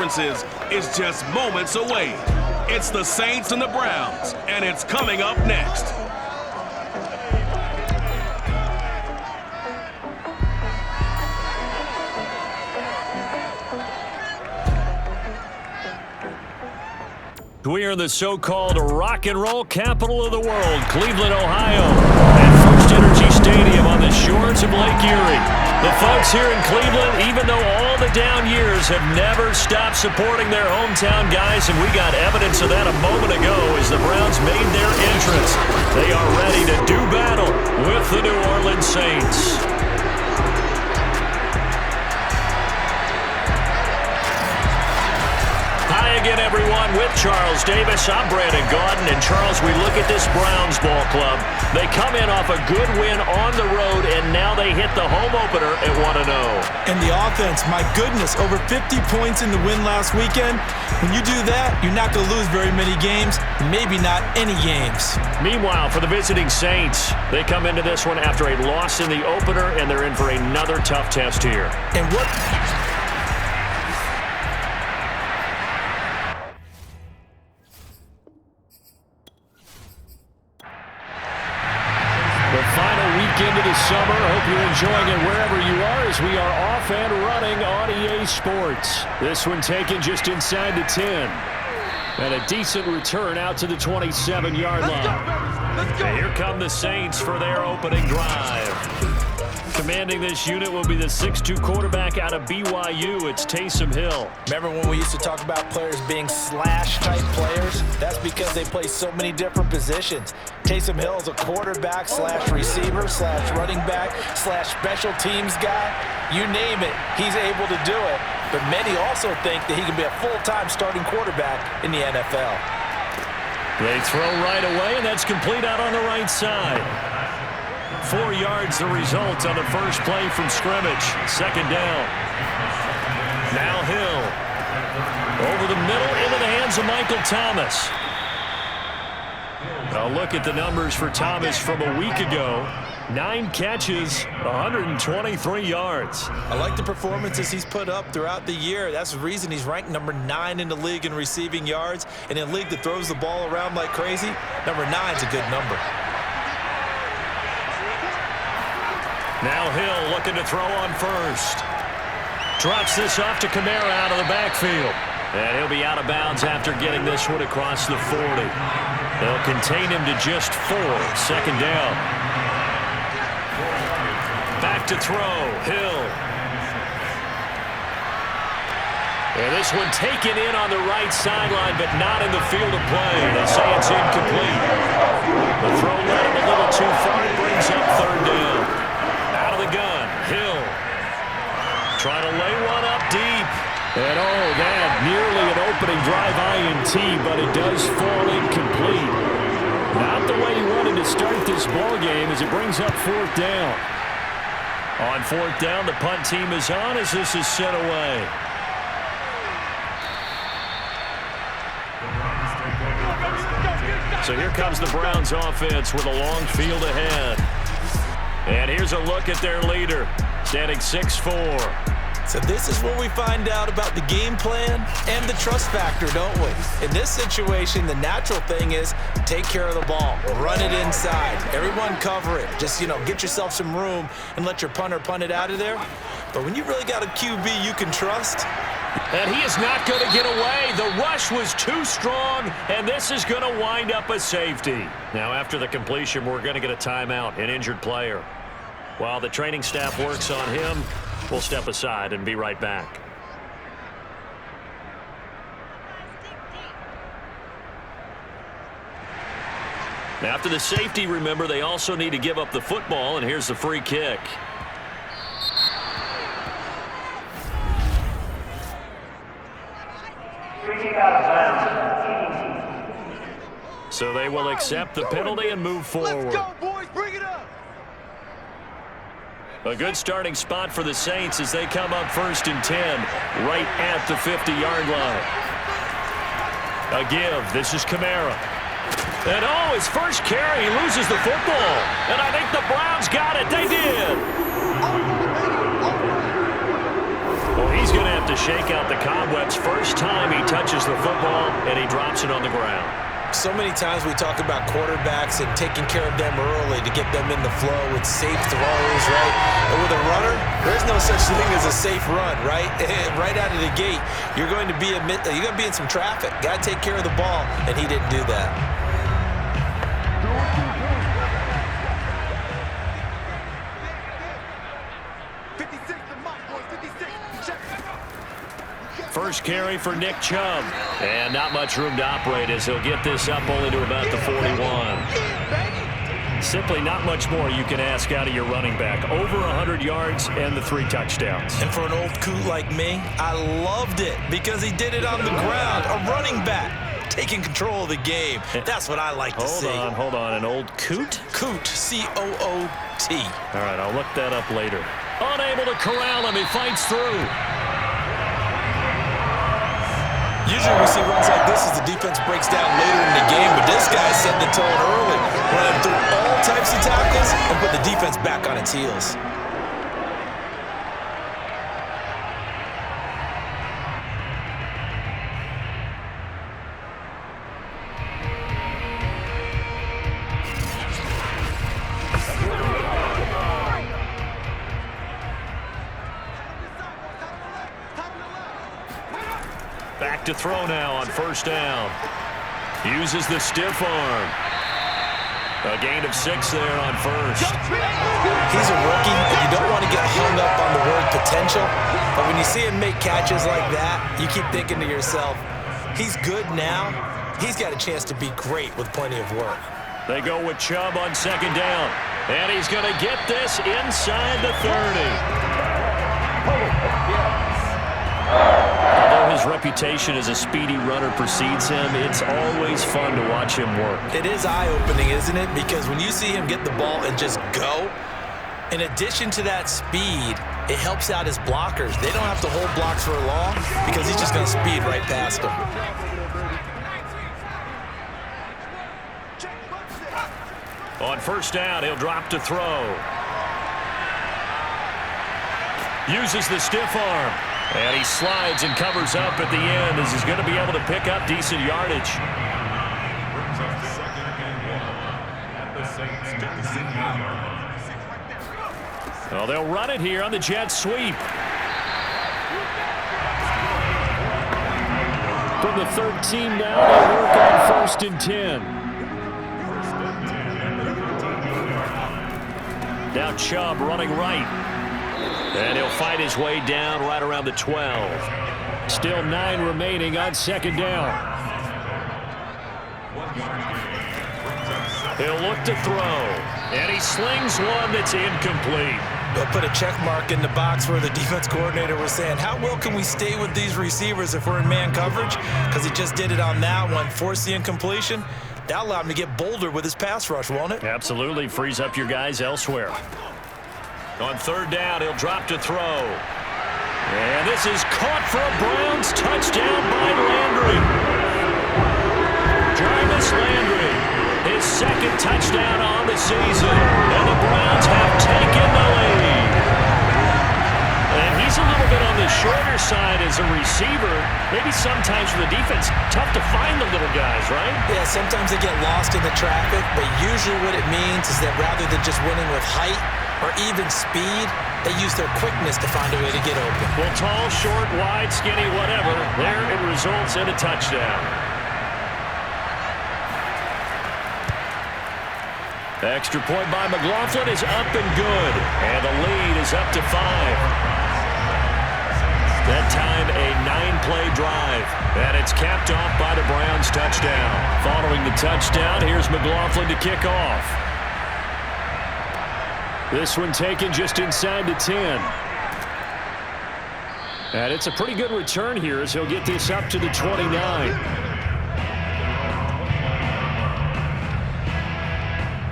differences is just moments away. It's the Saints and the Browns, and it's coming up next. We are in the so-called rock and roll capital of the world, Cleveland, Ohio, at First Energy Stadium on the shores of Lake Erie. The folks here in Cleveland, even though all the down years, have never stopped supporting their hometown guys, and we got evidence of that a moment ago as the Browns made their entrance. They are ready to do battle with the New Orleans Saints. Again, everyone, with Charles Davis, I'm Brandon Gaudin, and Charles, we look at this Browns ball club. They come in off a good win on the road, and now they hit the home opener at 1-0. And the offense, my goodness, over 50 points in the win last weekend. When you do that, you're not going to lose very many games, maybe not any games. Meanwhile, for the visiting Saints, they come into this one after a loss in the opener, and they're in for another tough test here. And what... Into the summer. Hope you're enjoying it wherever you are as we are off and running on EA Sports. This one taken just inside the 10. And a decent return out to the 27-yard line. Let's go. And here come the Saints for their opening drive. Commanding this unit will be the 6'2 quarterback out of BYU. It's Taysom Hill. Remember when we used to talk about players being slash-type players? That's because they play so many different positions. Taysom Hill is a quarterback slash receiver slash running back slash special teams guy. You name it, he's able to do it. But many also think that he can be a full-time starting quarterback in the NFL. They throw right away, and that's complete out on the right side. 4 yards the result on the first play from scrimmage. Second down. Now Hill. Over the middle into the hands of Michael Thomas. A look at the numbers for Thomas from a week ago. 9 catches, 123 yards. I like the performances he's put up throughout the year. That's the reason he's ranked number 9 in the league in receiving yards. And in a league that throws the ball around like crazy, number 9's a good number. Now Hill looking to throw on first. Drops this off to Kamara out of the backfield. And he'll be out of bounds after getting this one across the 40. They'll contain him to just 4. Second down. Back to throw. Hill. And this one taken in on the right sideline, but not in the field of play. They say it's incomplete. The throw led him a little too far. It brings up third down. Out of the gun, Hill. Trying to lay one up deep. And oh, that nearly an opening drive INT, but it does fall incomplete. Not the way he wanted to start this ball game as it brings up fourth down. On fourth down, the punt team is on as this is sent away. So here comes the Browns offense with a long field ahead. And here's a look at their leader, standing 6'4". So this is where we find out about the game plan and the trust factor, don't we? In this situation, the natural thing is take care of the ball, run it inside, everyone cover it. Just, get yourself some room and let your punter punt it out of there. But when you really got a QB you can trust. And he is not going to get away. The rush was too strong, and this is going to wind up a safety. Now, after the completion, we're going to get a timeout, an injured player. While the training staff works on him, we'll step aside and be right back. After the safety, remember, they also need to give up the football, and here's the free kick. So they will accept the penalty and move forward. Let's go, boys. Bring it up. A good starting spot for the Saints as they come up 1st and 10 right at the 50-yard line. A give. This is Kamara. And his first carry, he loses the football. And I think the Browns got it. They did. Well, he's going to have to shake out the cobwebs first time he touches the football, and he drops it on the ground. So many times we talk about quarterbacks and taking care of them early to get them in the flow with safe throws, right? And with a runner, there's no such thing as a safe run, right? Right out of the gate, you're going to be in some traffic. Got to take care of the ball, and he didn't do that. First carry for Nick Chubb. And not much room to operate as he'll get this up only to about the 41. Simply not much more you can ask out of your running back. Over 100 yards and the 3 touchdowns. And for an old coot like me, I loved it because he did it on the ground. A running back taking control of the game. That's what I like to see. Hold on. An old coot? Coot, C-O-O-T. All right, I'll look that up later. Unable to corral him. He fights through. Usually we see runs like this as the defense breaks down later in the game, but this guy set the tone early, running through all types of tackles and put the defense back on its heels. Back to throw now on first down. Uses the stiff arm. A gain of 6 there on first. He's a rookie, and you don't want to get hung up on the word potential. But when you see him make catches like that, you keep thinking to yourself, he's good now. He's got a chance to be great with plenty of work. They go with Chubb on second down. And he's going to get this inside the 30. Although his reputation as a speedy runner precedes him, it's always fun to watch him work. It is eye-opening, isn't it? Because when you see him get the ball and just go, in addition to that speed, it helps out his blockers. They don't have to hold blocks for long because he's just going to speed right past them. On first down, he'll drop to throw. Uses the stiff arm. And he slides and covers up at the end as he's going to be able to pick up decent yardage. Well, they'll run it here on the jet sweep. From the 13 now, they work on first and 10. Now Chubb running right. And he'll fight his way down right around the 12. Still 9 remaining on second down. He'll look to throw. And he slings one that's incomplete. They'll put a check mark in the box where the defense coordinator was saying, how well can we stay with these receivers if we're in man coverage? Because he just did it on that one, forced the incompletion. That'll allow him to get bolder with his pass rush, won't it? Absolutely. Frees up your guys elsewhere. On third down, he'll drop to throw. And this is caught for a Browns touchdown by Landry. Jarvis Landry, his second touchdown on the season. And the Browns have taken the lead. And he's a little bit on the shorter side as a receiver. Maybe sometimes for the defense, tough to find the little guys, right? Yeah, sometimes they get lost in the traffic, but usually what it means is that rather than just winning with height, or even speed, they use their quickness to find a way to get open. Well, tall, short, wide, skinny, whatever, there it results in a touchdown. The extra point by McLaughlin is up and good, and the lead is up to 5. That time, a 9-play drive, and it's capped off by the Browns' touchdown. Following the touchdown, here's McLaughlin to kick off. This one taken just inside the 10. And it's a pretty good return here as he'll get this up to the 29.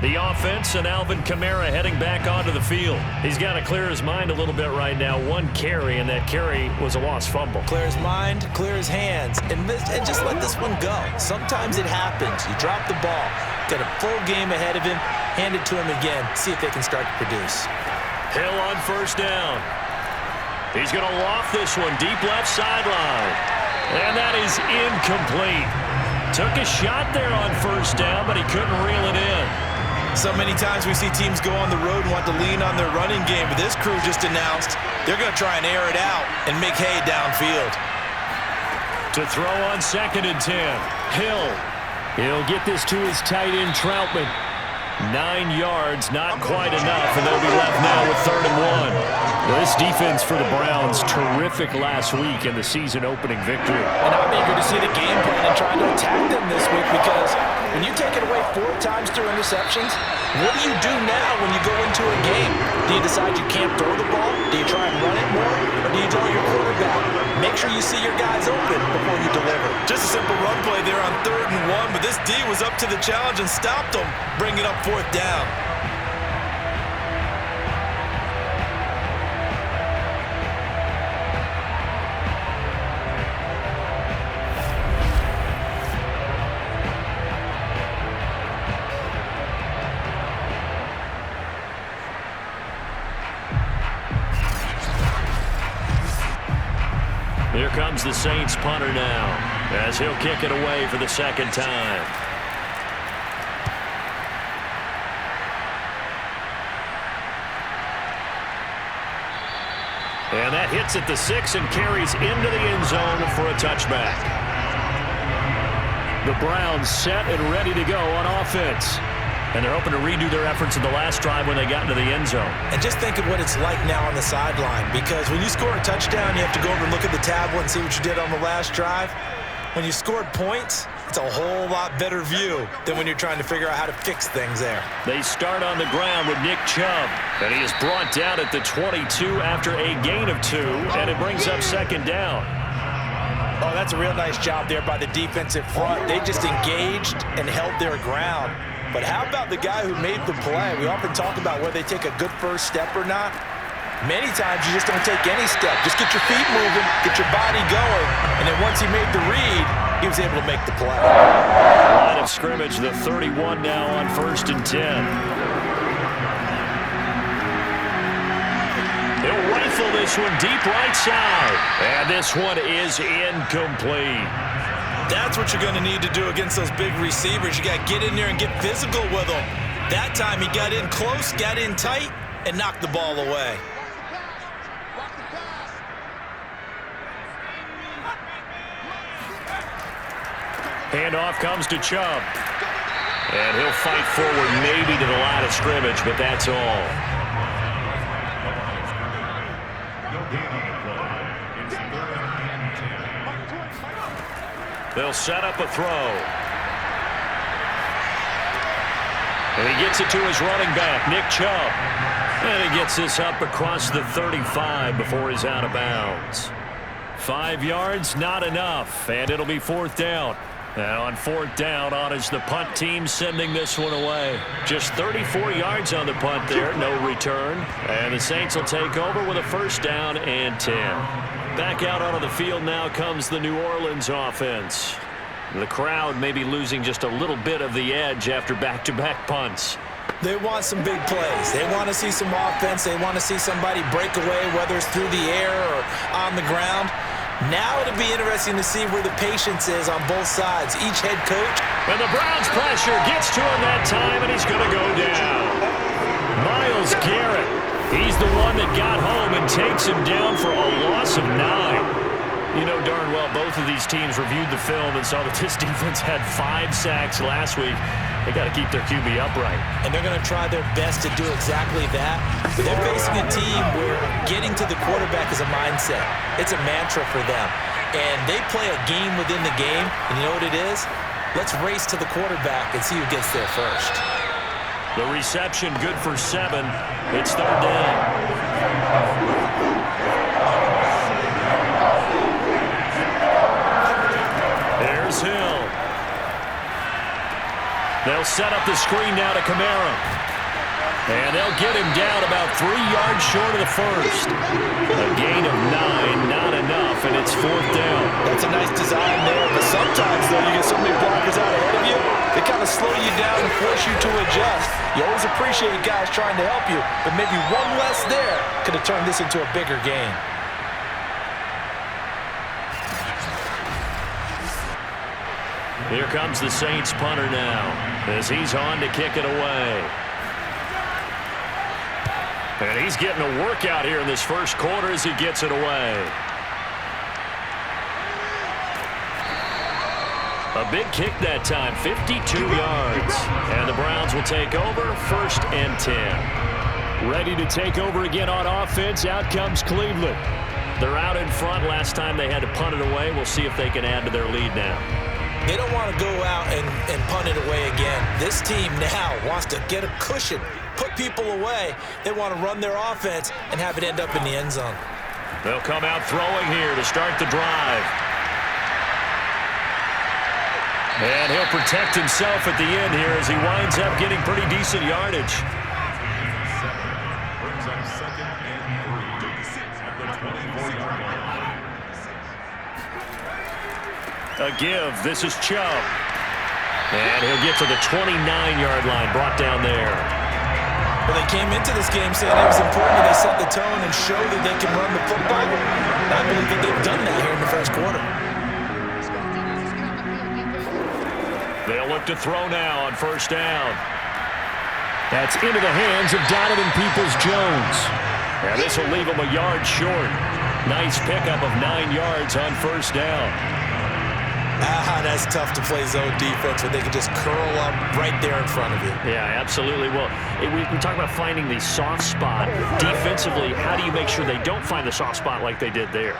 The offense and Alvin Kamara heading back onto the field. He's got to clear his mind a little bit right now. 1 carry, and that carry was a lost fumble. Clear his mind, clear his hands, and just let this one go. Sometimes it happens. You drop the ball, got a full game ahead of him, hand it to him again, see if they can start to produce. Hill on first down. He's going to loft this one deep left sideline. And that is incomplete. Took a shot there on first down, but he couldn't reel it in. So many times we see teams go on the road and want to lean on their running game, but this crew just announced they're going to try and air it out and make hay downfield. To throw on 2nd and 10. Hill. He'll get this to his tight end, Troutman. 9 yards, not quite enough, and they'll be left now with 3rd and 1. Well, this defense for the Browns, terrific last week in the season-opening victory. And I'm eager to see the game plan and trying to attack them this week, because when you take it away 4 times through interceptions, what do you do now when you go into a game? Do you decide you can't throw the ball? Do you try and run it more? Or do you tell your quarterback, make sure you see your guys open before you deliver? Just a simple run play there on 3rd and 1, but this D was up to the challenge and stopped them, bringing up 4th down. Here comes the Saints punter now, as he'll kick it away for the 2nd time. And that hits at the 6 and carries into the end zone for a touchback. The Browns set and ready to go on offense. And they're hoping to redo their efforts in the last drive when they got into the end zone. And just think of what it's like now on the sideline, because when you score a touchdown, you have to go over and look at the tablet and see what you did on the last drive. When you scored points, it's a whole lot better view than when you're trying to figure out how to fix things there. They start on the ground with Nick Chubb, and he is brought down at the 22 after a gain of 2, and it brings up 2nd down. Oh, that's a real nice job there by the defensive front. They just engaged and held their ground. But how about the guy who made the play? We often talk about whether they take a good first step or not. Many times you just don't take any step. Just get your feet moving, get your body going, and then once he made the read, he was able to make the play. Line of scrimmage, the 31 now on 1st and 10. He'll rifle this one deep right side, and this one is incomplete. That's what you're going to need to do against those big receivers. You got to get in there and get physical with them. That time he got in close, got in tight, and knocked the ball away. Handoff comes to Chubb. And he'll fight forward maybe to the line of scrimmage, but that's all. They'll set up a throw. And he gets it to his running back, Nick Chubb. And he gets this up across the 35 before he's out of bounds. 5 yards, not enough, and it'll be 4th down. And on 4th down, on is the punt team sending this one away. Just 34 yards on the punt there, no return. And the Saints will take over with a 1st down and 10. Back out onto the field now comes the New Orleans offense. The crowd may be losing just a little bit of the edge after back-to-back punts. They want some big plays. They want to see some offense. They want to see somebody break away, whether it's through the air or on the ground. Now it'll be interesting to see where the patience is on both sides. Each head coach. And the Browns pressure gets to him that time, and he's going to go down. Myles Garrett. He's the one that got home and takes him down for a loss of 9. You know darn well both of these teams reviewed the film and saw that this defense had 5 sacks last week. They got to keep their QB upright. And they're going to try their best to do exactly that. But they're facing a team where getting to the quarterback is a mindset. It's a mantra for them. And they play a game within the game. And you know what it is? Let's race to the quarterback and see who gets there first. The reception good for 7. It's 3rd down. There's Hill. They'll set up the screen now to Kamara. And they'll get him down about 3 yards short of the first. A gain of 9, not enough, and it's 4th down. That's a nice design there, but sometimes, though, you get so many blockers out ahead of you, they kind of slow you down and force you to adjust. You always appreciate guys trying to help you, but maybe one less there could have turned this into a bigger game. Here comes the Saints punter now as he's on to kick it away. And he's getting a workout here in this first quarter as he gets it away. A big kick that time, 52 yards. And the Browns will take over, 1st and 10. Ready to take over again on offense. Out comes Cleveland. They're out in front. Last time they had to punt it away. We'll see if they can add to their lead now. They don't want to go out and punt it away again. This team now wants to get a cushion, put people away. They want to run their offense and have it end up in the end zone. They'll come out throwing here to start the drive. And he'll protect himself at the end here as he winds up getting pretty decent yardage. A give. This is Chubb. And he'll get to the 29-yard line, brought down there. Well, they came into this game saying it was important that they set the tone and show that they can run the football. I believe that they've done that here in the first quarter. They'll look to throw now on 1st down. That's into the hands of Donovan Peoples-Jones. And this will leave him a yard short. Nice pickup of 9 yards on 1st down. That's tough to play zone defense when they can just curl up right there in front of you. Yeah, absolutely. Well, we talk about finding the soft spot. Defensively, how do you make sure they don't find the soft spot like they did there?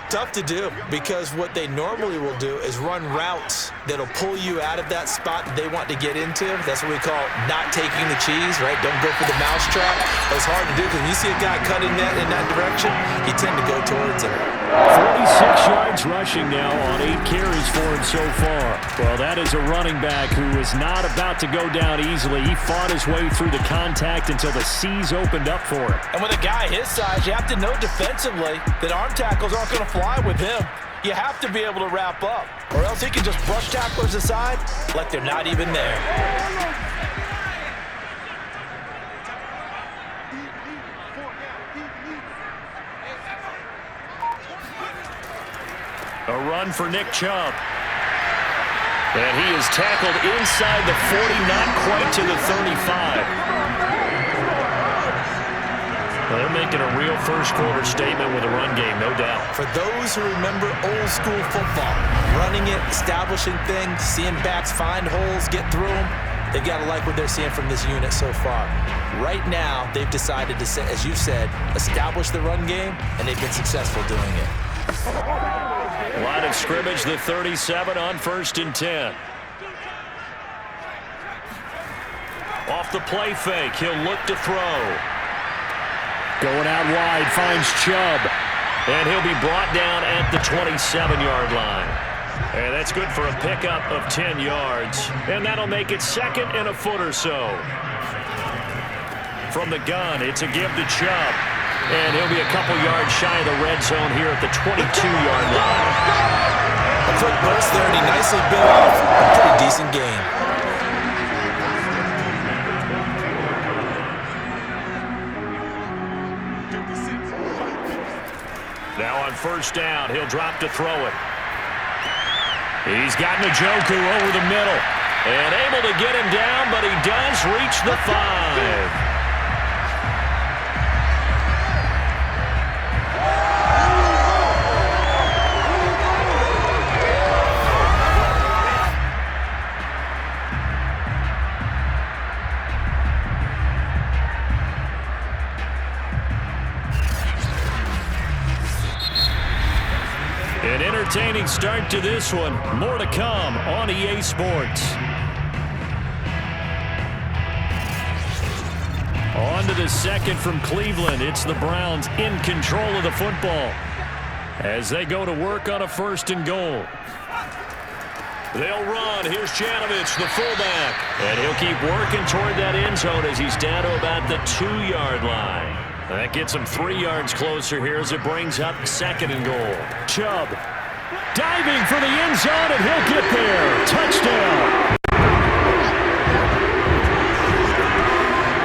Tough to do, because what they normally will do is run routes that'll pull you out of that spot that they want to get into. That's what we call not taking the cheese, right? Don't go for the mousetrap. It's hard to do because when you see a guy cutting that in that direction, you tend to go towards it. 46 yards rushing now on 8 carries for him so far. Well, that is a running back who is not about to go down easily. He fought his way through the contact until the C's opened up for him. And with a guy his size, you have to know defensively that arm tackles aren't going to fly with him. You have to be able to wrap up, or else he can just brush tacklers aside like they're not even there. A run for Nick Chubb. And he is tackled inside the 40, not quite to the 35. They're making a real first quarter statement with a run game, no doubt. For those who remember old school football, running it, establishing things, seeing backs find holes, get through them, they've got to like what they're seeing from this unit so far. Right now, they've decided to, as you said, establish the run game, and they've been successful doing it. Line of scrimmage, the 37 on 1st and 10. Off the play fake, he'll look to throw. Going out wide, finds Chubb. And he'll be brought down at the 27-yard line. And that's good for a pickup of 10 yards. And that'll make it 2nd and a foot or so. From the gun, it's a give to Chubb. And he'll be a couple yards shy of the red zone here at the 22-yard line. A quick burst there, and he nicely bit off a pretty decent gain. Now on 1st down, he'll drop to throw it. He's got Njoku over the middle. And able to get him down, but he does reach the 5. An entertaining start to this one. More to come on EA Sports. On to the second from Cleveland. It's the Browns in control of the football as they go to work on a 1st and goal. They'll run. Here's Janovich, the fullback. And he'll keep working toward that end zone as he's down to about the 2-yard line. That gets him 3 yards closer here as it brings up 2nd and goal. Chubb diving for the end zone, and he'll get there. Touchdown.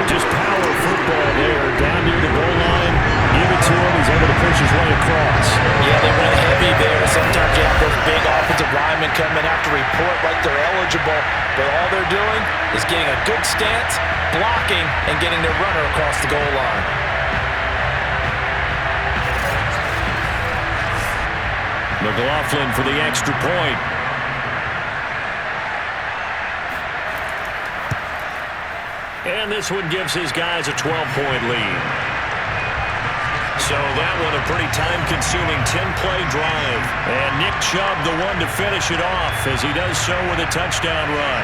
Just power football there down near the goal line. Give it to him. He's able to push his way across. Yeah, they ran heavy there. Sometimes you have those big offensive linemen coming after report like they're eligible, but all they're doing is getting a good stance, blocking, and getting their runner across the goal line. McLaughlin for the extra point. And this one gives his guys a 12-point lead. So that one a pretty time-consuming 10-play drive. And Nick Chubb the one to finish it off as he does so with a touchdown run.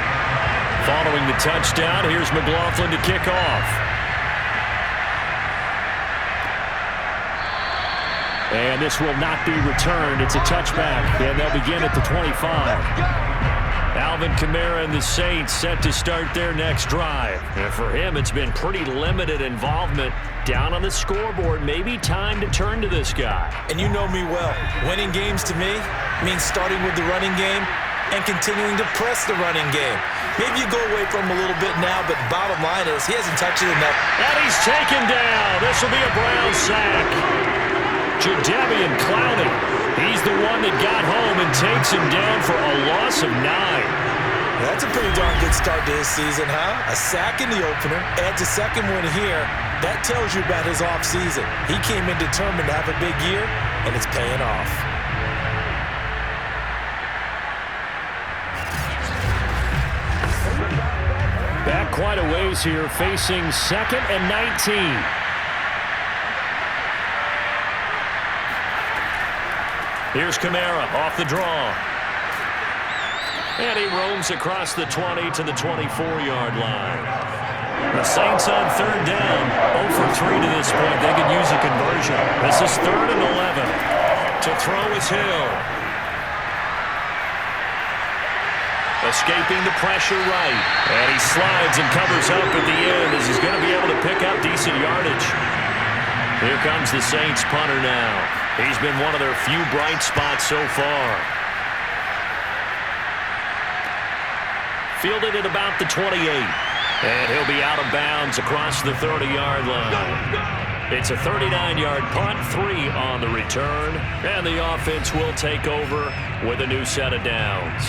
Following the touchdown, here's McLaughlin to kick off. And this will not be returned. It's a touchback, and they'll begin at the 25. Alvin Kamara and the Saints set to start their next drive. And for him, it's been pretty limited involvement. Down on the scoreboard, maybe time to turn to this guy. And you know me well. Winning games to me means starting with the running game and continuing to press the running game. Maybe you go away from him a little bit now, but bottom line is he hasn't touched it enough. And he's taken down. This will be a Brown sack. Jadeveon Clowney. He's the one that got home and takes him down for a loss of 9. That's a pretty darn good start to his season, huh? A sack in the opener, adds a second one here. That tells you about his offseason. He came in determined to have a big year, and it's paying off. Back quite a ways here, facing 2nd and 19. Here's Kamara off the draw. And he roams across the 20 to the 24-yard line. The Saints on 3rd down. 0 for 3 to this point. They could use a conversion. This is 3rd and 11. To throw is Hill. Escaping the pressure right. And he slides and covers up at the end as he's going to be able to pick up decent yardage. Here comes the Saints punter now. He's been one of their few bright spots so far. Fielded at about the 28. And he'll be out of bounds across the 30-yard line. It's a 39-yard punt, 3 on the return. And the offense will take over with a new set of downs.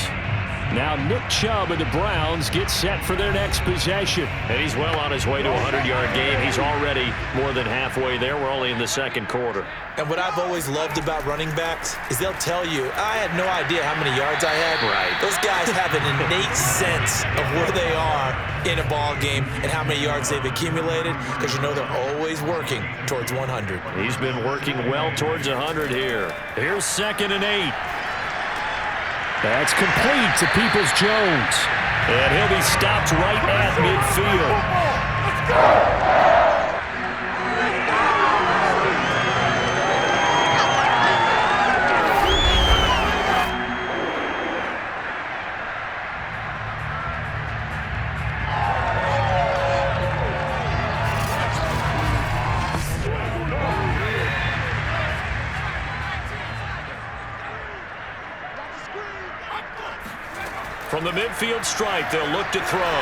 Now Nick Chubb and the Browns get set for their next possession. And he's well on his way to a 100-yard game. He's already more than halfway there. We're only in the second quarter. And what I've always loved about running backs is they'll tell you, I had no idea how many yards I had. Right. Those guys have an innate sense of where they are in a ball game and how many yards they've accumulated because you know they're always working towards 100. He's been working well towards 100 here. Here's 2nd and 8. That's complete to Peoples-Jones. And he'll be stopped right at midfield. From the midfield stripe, they'll look to throw.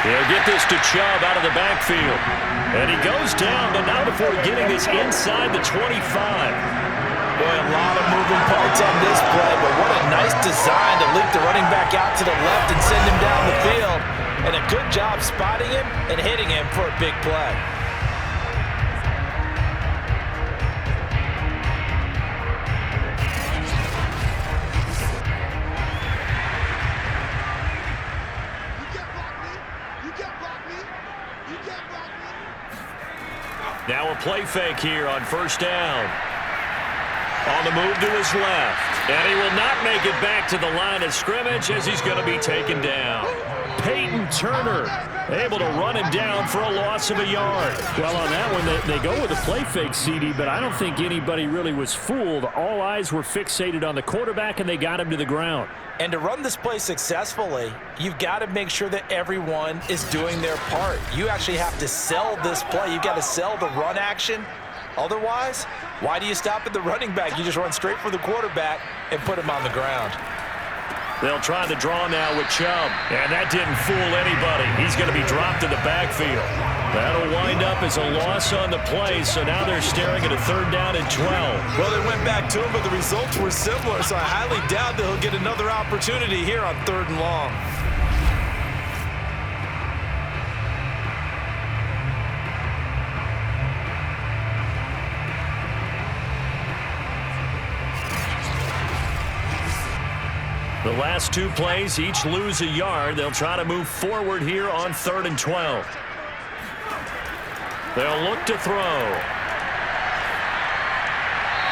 He'll get this to Chubb out of the backfield. And he goes down, but not before getting this inside the 25. Boy, a lot of moving parts on this play, but what a nice design to leak the running back out to the left and send him down the field. And a good job spotting him and hitting him for a big play. Now a play fake here on 1st down. On the move to his left. And he will not make it back to the line of scrimmage as he's going to be taken down. Peyton Turner able to run him down for a loss of a yard. Well, on that one, they go with a play fake, CD, but I don't think anybody really was fooled. All eyes were fixated on the quarterback, and they got him to the ground. And to run this play successfully, you've got to make sure that everyone is doing their part. You actually have to sell this play. You've got to sell the run action. Otherwise, why do you stop at the running back? You just run straight for the quarterback and put him on the ground. They'll try the draw now with Chubb. And that didn't fool anybody. He's going to be dropped in the backfield. That'll wind up as a loss on the play, so now they're staring at a 3rd down and 12. Well, they went back to him, but the results were similar, so I highly doubt that he'll get another opportunity here on 3rd and long. The last 2 plays each lose a yard. They'll try to move forward here on 3rd and 12. They'll look to throw.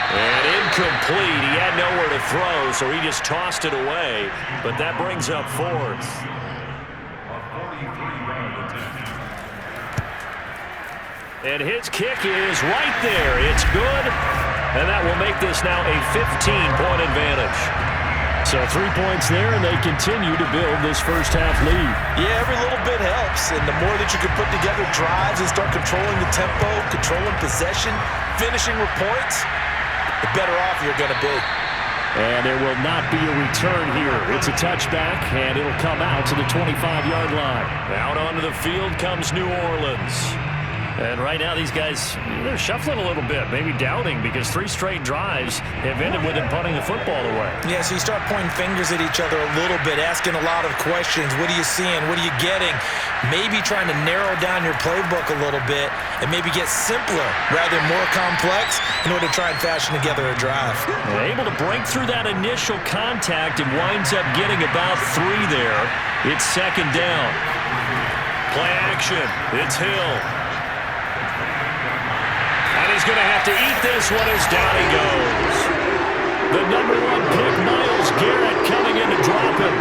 And incomplete. He had nowhere to throw, so he just tossed it away. But that brings up 4th. And his kick is right there. It's good. And that will make this now a 15-point advantage. So 3 points there, and they continue to build this first-half lead. Yeah, every little bit helps, and the more that you can put together drives and start controlling the tempo, controlling possession, finishing with points, the better off you're going to be. And there will not be a return here. It's a touchback, and it'll come out to the 25-yard line. Out onto the field comes New Orleans. And right now these guys, they're shuffling a little bit, maybe doubting, because 3 straight drives have ended with them punting the football away. Yeah, so you start pointing fingers at each other a little bit, asking a lot of questions. What are you seeing? What are you getting? Maybe trying to narrow down your playbook a little bit and maybe get simpler rather than more complex in order to try and fashion together a drive. They're able to break through that initial contact and winds up getting about 3 there. It's 2nd down. Play action. It's Hill. He's going to have to eat this one as down he goes. The number 1 pick, Myles Garrett, coming in to drop him.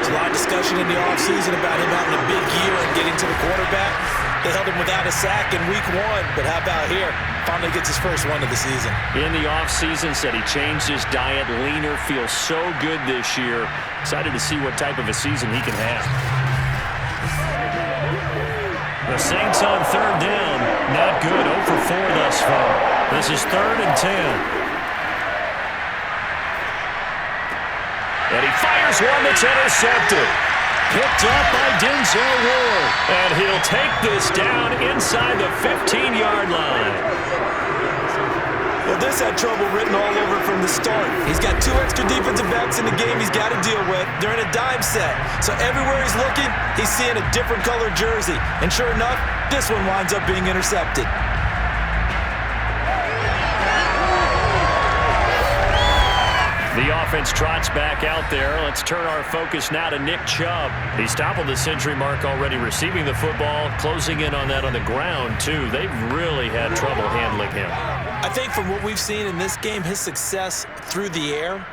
There's a lot of discussion in the offseason about him having a big year and getting to the quarterback. They held him without a sack in week 1, but how about here? Finally gets his first one of the season. In the offseason, said he changed his diet, leaner, feels so good this year. Excited to see what type of a season he can have. The Saints on 3rd down. Not good. 0 for 4 thus far. This is 3rd and 10. And he fires one that's intercepted. Picked up by Denzel Ward. And he'll take this down inside the 15-yard line. Well, this had trouble written all over from the start. He's got 2 extra defensive backs in the game he's got to deal with. They're in a dime set. So everywhere he's looking, he's seeing a different colored jersey. And sure enough, this one winds up being intercepted. The offense trots back out there. Let's turn our focus now to Nick Chubb. He's toppled the century mark already receiving the football, closing in on that on the ground, too. They've really had trouble handling him. I think from what we've seen in this game, his success through the air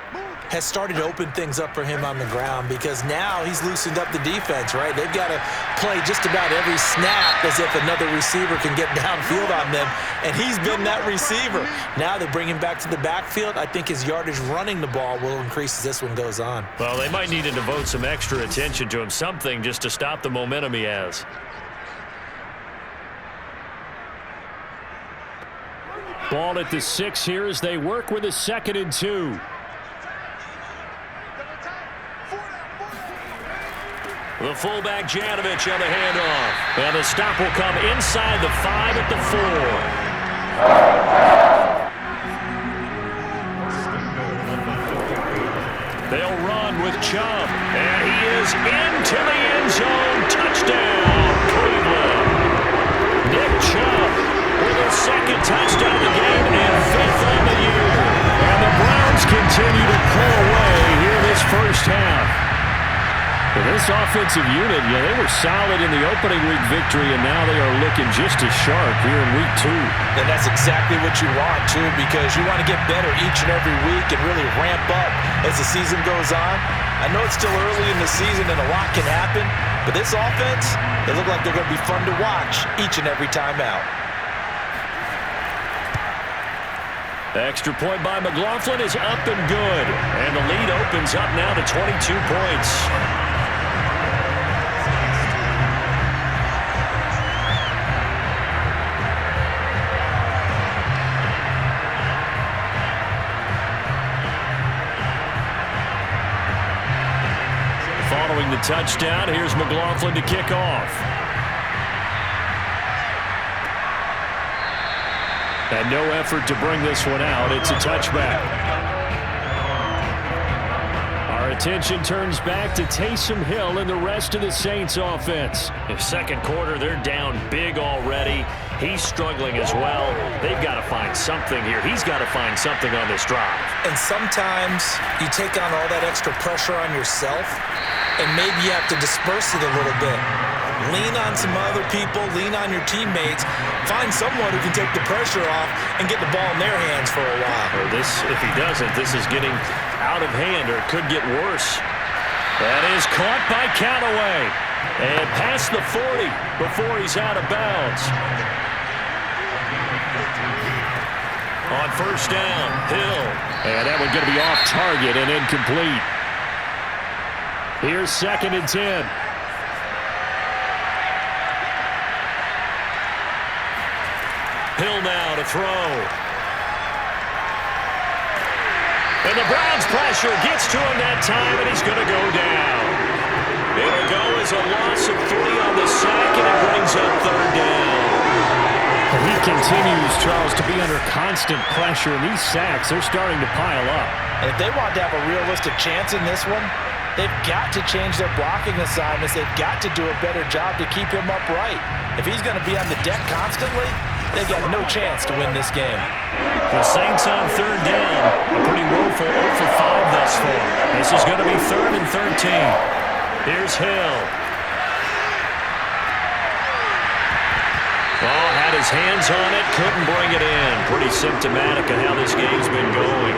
has started to open things up for him on the ground because now he's loosened up the defense, right? They've got to play just about every snap as if another receiver can get downfield on them, and he's been that receiver. Now they bring him back to the backfield. I think his yardage running the ball will increase as this one goes on. Well, they might need to devote some extra attention to him, something just to stop the momentum he has. Ball at the 6 here as they work with a 2nd and 2. The fullback Janovich on the handoff. And the stop will come inside the 5 at the 4. They'll run with Chubb. And he is into the end zone. Touchdown, Cleveland. Nick Chubb with his 2nd touchdown of the game and 5th on the year. And the Browns continue to pull away here this first half. This offensive unit, they were solid in the opening week victory, and now they are looking just as sharp here in week 2. And that's exactly what you want, too, because you want to get better each and every week and really ramp up as the season goes on. I know it's still early in the season and a lot can happen, but this offense, they look like they're going to be fun to watch each and every time out. Extra point by McLaughlin is up and good. And the lead opens up now to 22 points. Following the touchdown, here's McLaughlin to kick off. And no effort to bring this one out. It's a touchback. Our attention turns back to Taysom Hill and the rest of the Saints offense. In second quarter, they're down big already. He's struggling as well. They've got to find something here. He's got to find something on this drive. And sometimes you take on all that extra pressure on yourself, and maybe you have to disperse it a little bit. Lean on some other people, lean on your teammates, find someone who can take the pressure off and get the ball in their hands for a while. If he doesn't, this is getting out of hand, or it could get worse. That is caught by Callaway. And past the 40 before he's out of bounds. On first down, Hill. And that one going to be off target and incomplete. Here's 2nd and 10. Hill now to throw. And the Browns' pressure gets to him that time, and he's going to go down. It'll go as a loss of 3 on the sack, and it brings up 3rd down. He continues, Charles, to be under constant pressure, and these sacks are starting to pile up. And if they want to have a realistic chance in this one, they've got to change their blocking assignments. They've got to do a better job to keep him upright. If he's going to be on the deck constantly, they've got no chance to win this game. The Saints on 3rd down. A pretty woeful 0 for 5 thus far. This is going to be 3rd and 13. Here's Hill. Oh, had his hands on it, couldn't bring it in. Pretty symptomatic of how this game's been going.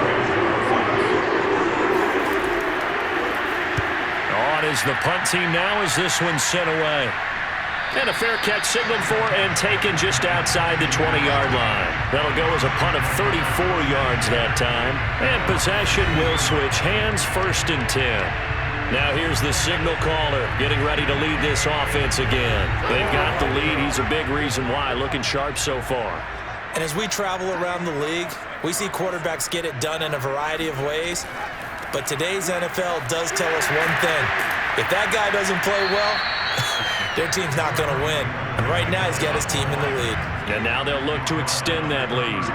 On is the punt team now as this one's sent away. And a fair catch signaled for and taken just outside the 20-yard line. That'll go as a punt of 34 yards that time. And possession will switch hands, 1st and 10. Now here's the signal caller getting ready to lead this offense again. They've got the lead. He's a big reason why. Looking sharp so far. And as we travel around the league, we see quarterbacks get it done in a variety of ways. But today's NFL does tell us one thing. If that guy doesn't play well, their team's not going to win. And right now he's got his team in the lead. And now they'll look to extend that lead.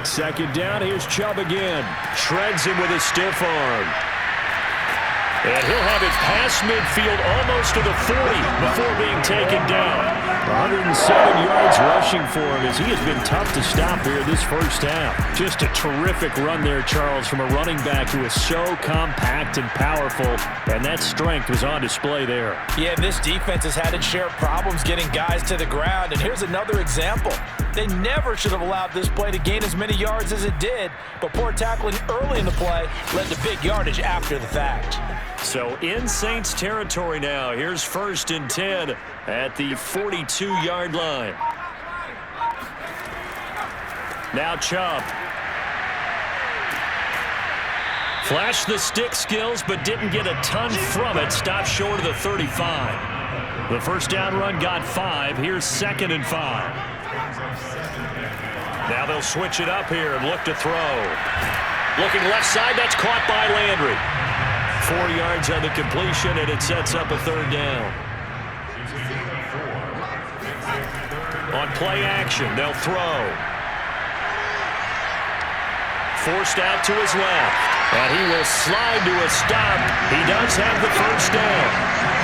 2nd down, here's Chubb again. Shreds him with a stiff arm. And he'll have it past midfield almost to the 40 before being taken down. 107 yards rushing for him as he has been tough to stop here this first half. Just a terrific run there, Charles, from a running back who is so compact and powerful, and that strength was on display there. Yeah, this defense has had its share of problems getting guys to the ground, and here's another example. They never should have allowed this play to gain as many yards as it did, but poor tackling early in the play led to big yardage after the fact. So in Saints territory now. Here's 1st and 10 at the 42-yard line. Now Chubb. Flashed the stick skills, but didn't get a ton from it. Stopped short of the 35. The first down run got 5. Here's 2nd and 5. Now they'll switch it up here and look to throw. Looking left side, that's caught by Landry. 4 yards on the completion, and it sets up a 3rd down. On play action, they'll throw. Forced out to his left, and he will slide to a stop. He does have the first down.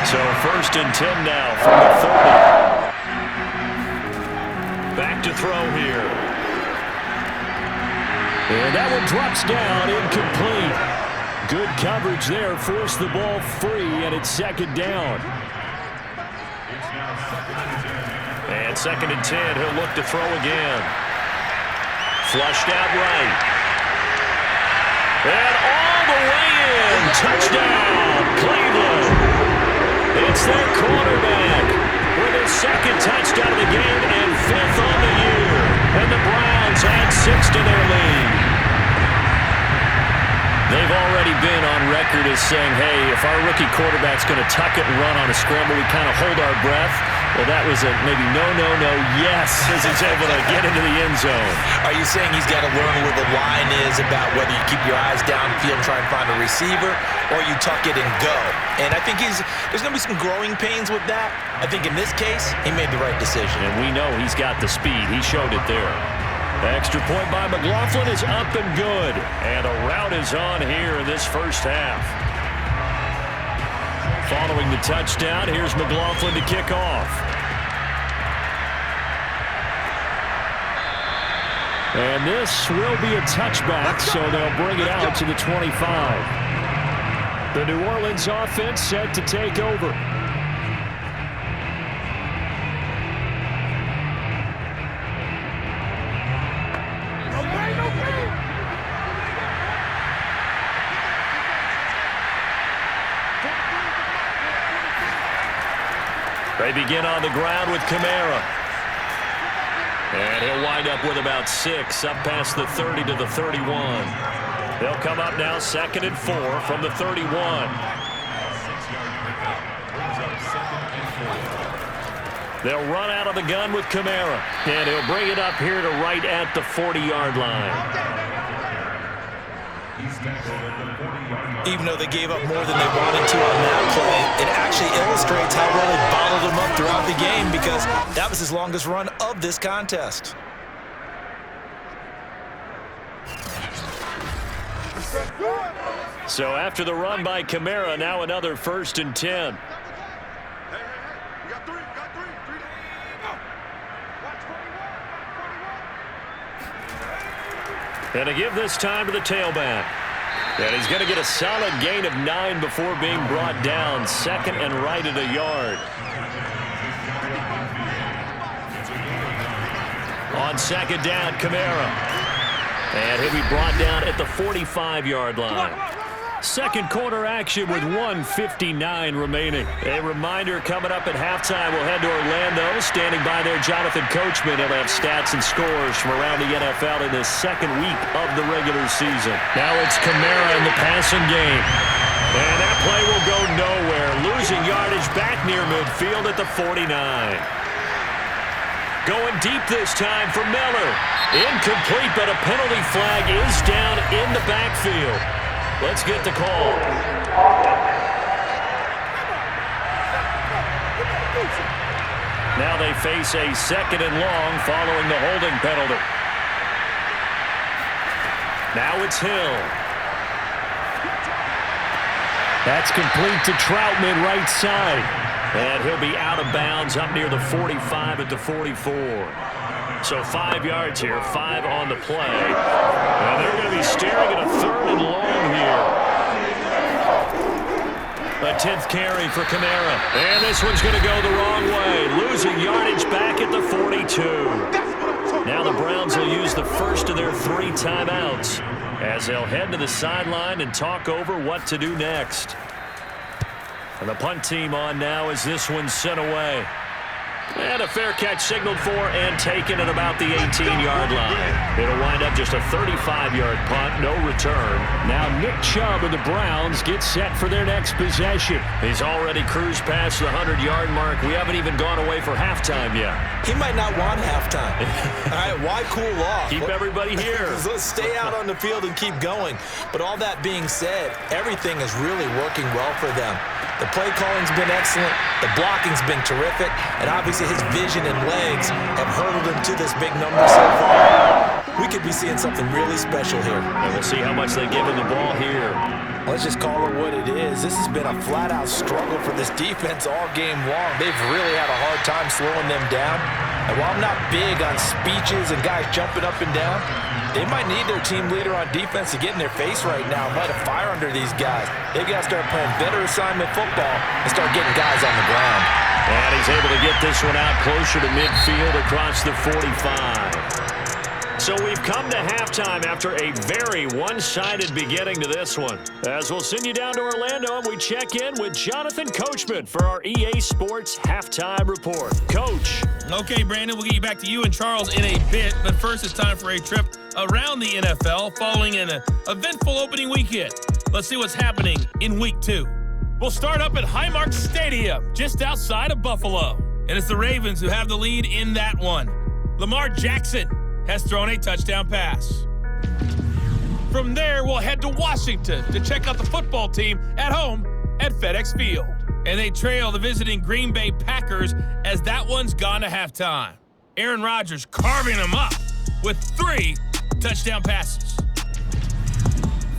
So 1st and 10 now from the 30. Back to throw here. And that one drops down, incomplete. Good coverage there, forced the ball free, and it's 2nd down. And 2nd and 10, he'll look to throw again. Flushed out right. And all the way in, touchdown, Cleveland. It's their quarterback with his 2nd touchdown of the game and 5th on the year. And the Browns add 6 to their lead. They've already been on record as saying, hey, if our rookie quarterback's going to tuck it and run on a scramble, we kind of hold our breath. Well, that was a maybe no, yes, as he's able to get into the end zone. Are you saying he's got to learn where the line is about whether you keep your eyes downfield and try and find a receiver, or you tuck it and go? And I think there's going to be some growing pains with that. I think in this case, he made the right decision. And we know he's got the speed. He showed it there. The extra point by McLaughlin is up and good. And a rout is on here in this first half. Following the touchdown, here's McLaughlin to kick off. And this will be a touchback, so they'll bring it out to the 25. The New Orleans offense set to take over. They begin on the ground with Kamara. And he'll wind up with about 6, up past the 30 to the 31. They'll come up now 2nd and 4 from the 31. They'll run out of the gun with Kamara. And he'll bring it up here to right at the 40-yard line. Even though they gave up more than they wanted to on that play, it actually illustrates how well they bottled them up throughout the game, because that was his longest run of this contest. So after the run by Kamara, now another 1st and 10. And to give this time to the tailback. And he's going to get a solid gain of 9 before being brought down. 2nd and right at a yard. On 2nd down, Kamara. And he'll be brought down at the 45-yard line. Second quarter action with 1:59 remaining. A reminder, coming up at halftime, we'll head to Orlando. Standing by there, Jonathan Coachman. He'll have stats and scores from around the NFL in this second week of the regular season. Now it's Kamara in the passing game. And that play will go nowhere. Losing yardage back near midfield at the 49. Going deep this time for Miller. Incomplete, but a penalty flag is down in the backfield. Let's get the call. Now they face a 2nd and long following the holding penalty. Now it's Hill. That's complete to Troutman right side. And he'll be out of bounds up near the 45 at the 44. So 5 yards here, 5 on the play. And they're going to be staring at a 3rd and long here. A 10th carry for Kamara. And this one's going to go the wrong way. Losing yardage back at the 42. Now the Browns will use the first of their 3 timeouts as they'll head to the sideline and talk over what to do next. And the punt team on now as this one's sent away. And a fair catch signaled for and taken at about the 18-yard line. It'll wind up just a 35-yard punt, no return. Now Nick Chubb of the Browns gets set for their next possession. He's already cruised past the 100-yard mark. We haven't even gone away for halftime yet. He might not want halftime. All right, why cool off? Keep everybody here. Let's stay out on the field and keep going. But all that being said, everything is really working well for them. The play calling's been excellent. The blocking's been terrific. And obviously his vision and legs have hurdled him to this big number so far. We could be seeing something really special here. And we'll see how much they give him the ball here. Let's just call it what it is. This has been a flat-out struggle for this defense all game long. They've really had a hard time slowing them down. And while I'm not big on speeches and guys jumping up and down, they might need their team leader on defense to get in their face right now and light a fire under these guys. They've got to start playing better assignment football and start getting guys on the ground. And he's able to get this one out closer to midfield across the 45. So we've come to halftime after a very one-sided beginning to this one. As we'll send you down to Orlando and we check in with Jonathan Coachman for our EA Sports Halftime Report. Coach. Okay, Brandon, we'll get you back to you and Charles in a bit. But first, it's time for a trip around the NFL following an eventful opening weekend. Let's see what's happening in Week 2. We'll start up at Highmark Stadium, just outside of Buffalo. and it's the Ravens who have the lead in that one. Lamar Jackson has thrown a touchdown pass. From there, we'll head to Washington to check out the football team at home at FedEx Field. And they trail the visiting Green Bay Packers as that one's gone to halftime. Aaron Rodgers carving them up with 3 touchdown passes.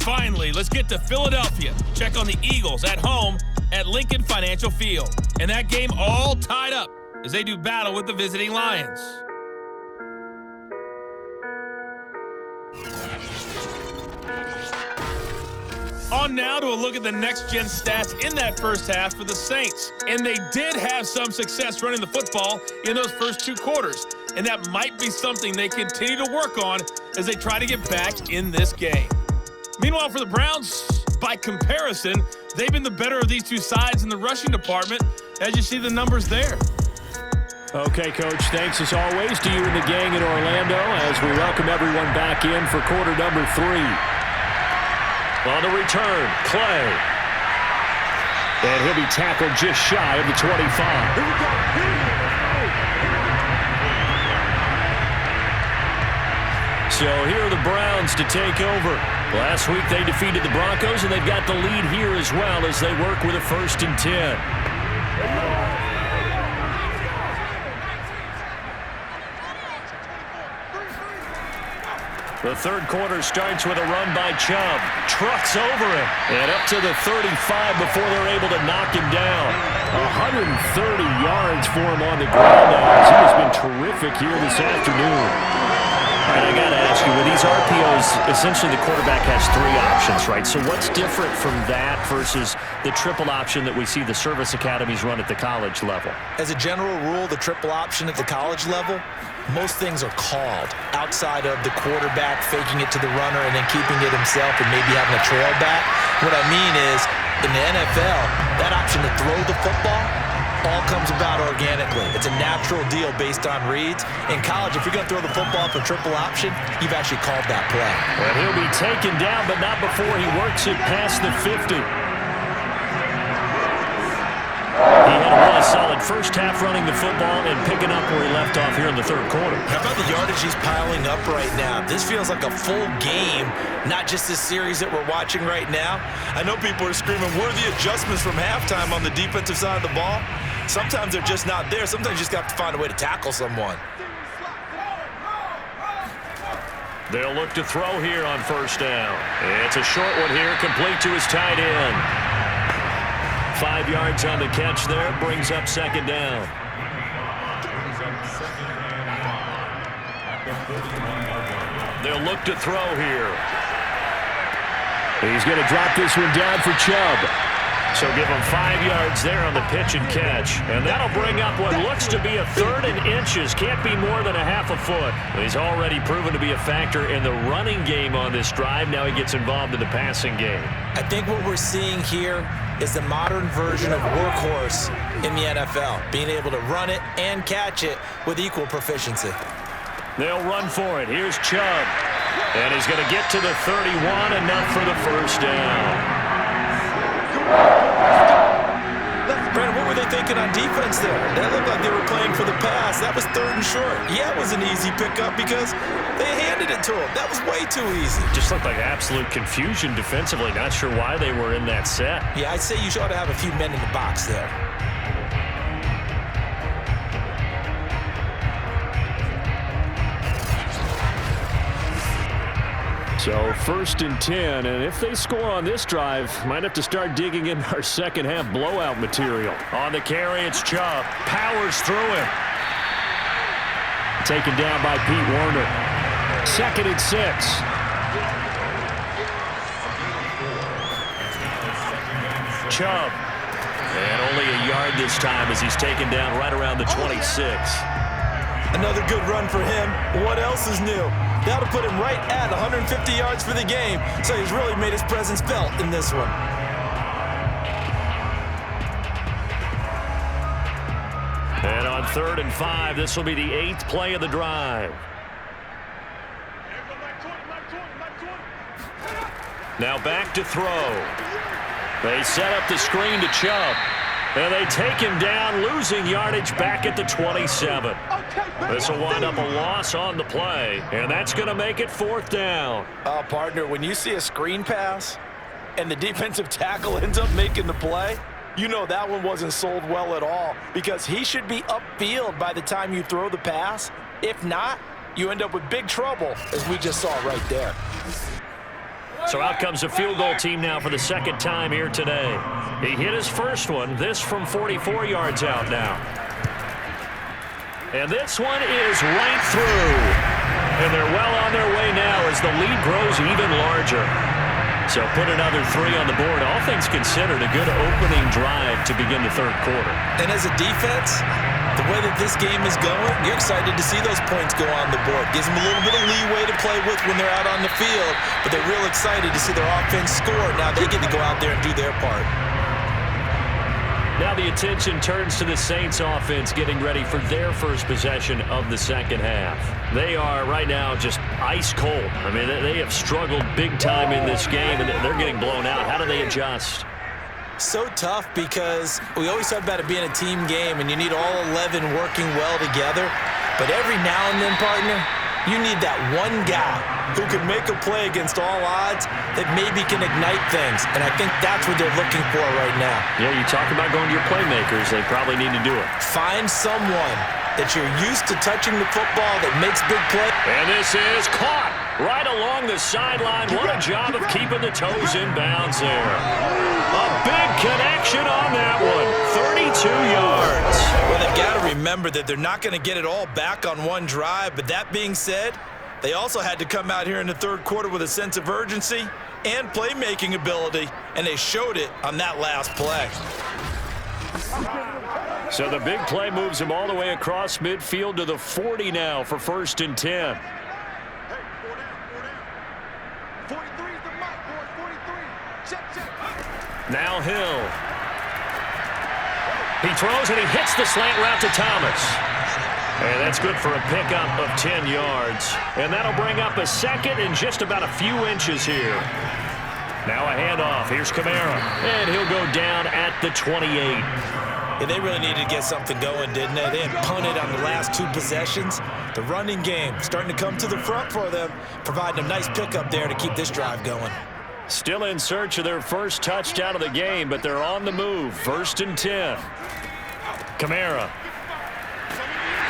Finally, let's get to Philadelphia. Check on the Eagles at home at Lincoln Financial Field. And that game all tied up as they do battle with the visiting Lions. On now to a look at the next-gen stats in that first half for the Saints. And they did have some success running the football in those first 2 quarters. And that might be something they continue to work on as they try to get back in this game. Meanwhile, for the Browns, by comparison, they've been the better of these 2 sides in the rushing department, as you see the numbers there. Okay, Coach, thanks as always to you and the gang in Orlando as we welcome everyone back in for quarter number 3. On the return, Clay. And he'll be tackled just shy of the 25. So here are the Browns to take over. Last week they defeated the Broncos, and they've got the lead here as well as they work with a 1st and 10. The third quarter starts with a run by Chubb. Trucks over him. And up to the 35 before they're able to knock him down. 130 yards for him on the ground now. He has been terrific here this afternoon. All right, I got to ask you, with these RPOs, essentially the quarterback has 3 options, right? So what's different from that versus the triple option that we see the service academies run at the college level? As a general rule, the triple option at the college level, most things are called outside of the quarterback faking it to the runner and then keeping it himself and maybe having a trail back. What I mean is, in the NFL, that option to throw the football all comes about organically. It's a natural deal based on reads. In college, if you're going to throw the football for triple option, you've actually called that play. And he'll be taken down, but not before he works it past the 50. He had a really solid first half running the football and picking up where he left off here in the third quarter. How about the yardage he's piling up right now? This feels like a full game, not just this series that we're watching right now. I know people are screaming, where are the adjustments from halftime on the defensive side of the ball? Sometimes they're just not there. Sometimes you just got to find a way to tackle someone. They'll look to throw here on first down. It's a short one here, complete to his tight end. 5 yards on the catch there, brings up second down. They'll look to throw here. He's going to drop this one down for Chubb. So give him 5 yards there on the pitch and catch. And that'll bring up what looks to be a 3rd and inches. Can't be more than a half a foot. He's already proven to be a factor in the running game on this drive. Now he gets involved in the passing game. I think what we're seeing here is the modern version of workhorse in the NFL, being able to run it and catch it with equal proficiency. They'll run for it. Here's Chubb. And he's going to get to the 31, enough for the first down. Brandon, what were they thinking on defense there? That looked like they were playing for the pass. That was 3rd and short. Yeah, it was an easy pickup because they handed it to him. That was way too easy. Just looked like absolute confusion defensively. Not sure why they were in that set. Yeah, I'd say you ought to have a few men in the box there. So 1st and 10, and if they score on this drive, might have to start digging in our second half blowout material. On the carry, it's Chubb. Powers through him. Taken down by Pete Werner. 2nd and 6. Chubb. And only a yard this time as he's taken down right around the 26. Another good run for him. What else is new? That'll put him right at 150 yards for the game, so he's really made his presence felt in this one. And on 3rd and 5, this will be the 8th play of the drive. Now back to throw. They set up the screen to Chubb. And they take him down, losing yardage back at the 27. This will wind up a loss on the play, and that's going to make it 4th down. Partner, when you see a screen pass and the defensive tackle ends up making the play, you know that one wasn't sold well at all, because he should be upfield by the time you throw the pass. If not, you end up with big trouble, as we just saw right there. So out comes a field goal team now for the 2nd time here today. He hit his first one, this from 44 yards out now. And this one is right through. And they're well on their way now as the lead grows even larger. So put another 3 on the board. All things considered, a good opening drive to begin the 3rd quarter. And as a defense, the way that this game is going, you're excited to see those points go on the board. Gives them a little bit of leeway to play with when they're out on the field, but they're real excited to see their offense score. Now they get to go out there and do their part. Now the attention turns to the Saints offense getting ready for their first possession of the 2nd half. They are right now just ice cold. I mean, they have struggled big time in this game, and they're getting blown out. How do they adjust? So tough, because we always talk about it being a team game and you need all 11 working well together. But every now and then, partner, you need that one guy who can make a play against all odds that maybe can ignite things. And I think that's what they're looking for right now. Yeah, you talk about going to your playmakers. They probably need to do it. Find someone that you're used to touching the football that makes big plays. And this is caught right along the sideline. What a job of keeping the toes in bounds there. A big connection on that one. 32 yards. Well, they've got to remember that they're not going to get it all back on one drive. But that being said, they also had to come out here in the 3rd quarter with a sense of urgency and playmaking ability, and they showed it on that last play. So the big play moves him all the way across midfield to the 40 now for 1st and 10. Now Hill. He throws and he hits the slant route to Thomas. And that's good for a pickup of 10 yards. And that'll bring up a 2nd and just about a few inches here. Now a handoff. Here's Kamara. And he'll go down at the 28. Yeah, they really needed to get something going, didn't they? They had punted on the last 2 possessions. The running game starting to come to the front for them, providing a nice pickup there to keep this drive going. Still in search of their first touchdown of the game, but they're on the move. 1st and 10. Kamara.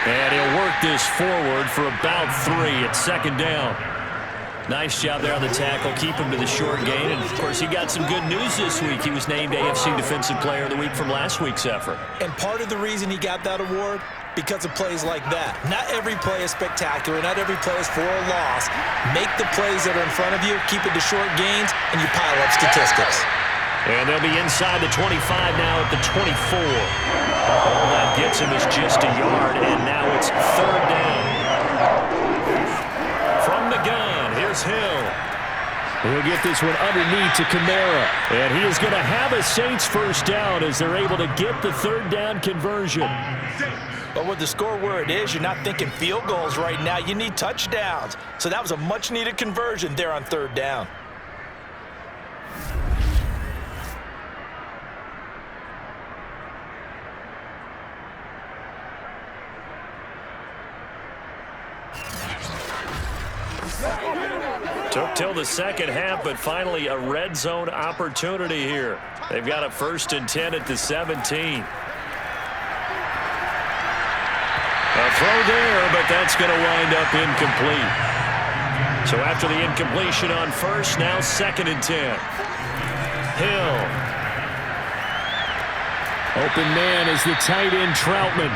And he'll work this forward for about 3 at 2nd down. Nice job there on the tackle. Keep him to the short gain. And, of course, he got some good news this week. He was named AFC Defensive Player of the Week from last week's effort. And part of the reason he got that award, because of plays like that. Not every play is spectacular. Not every play is for a loss. Make the plays that are in front of you, keep it to short gains, and you pile up statistics. And they'll be inside the 25 now at the 24. All that gets him is just a yard, and now it's 3rd down. From the gun, here's Hill. He'll get this one underneath to Kamara. And he is going to have a Saints first down as they're able to get the 3rd down conversion. But with the score where it is, you're not thinking field goals right now. You need touchdowns. So that was a much-needed conversion there on 3rd down. Took till the 2nd half, but finally a red zone opportunity here. They've got a 1st and 10 at the 17. A throw there, but that's going to wind up incomplete. So after the incompletion on 1st, now 2nd and 10. Hill. Open man is the tight end Troutman.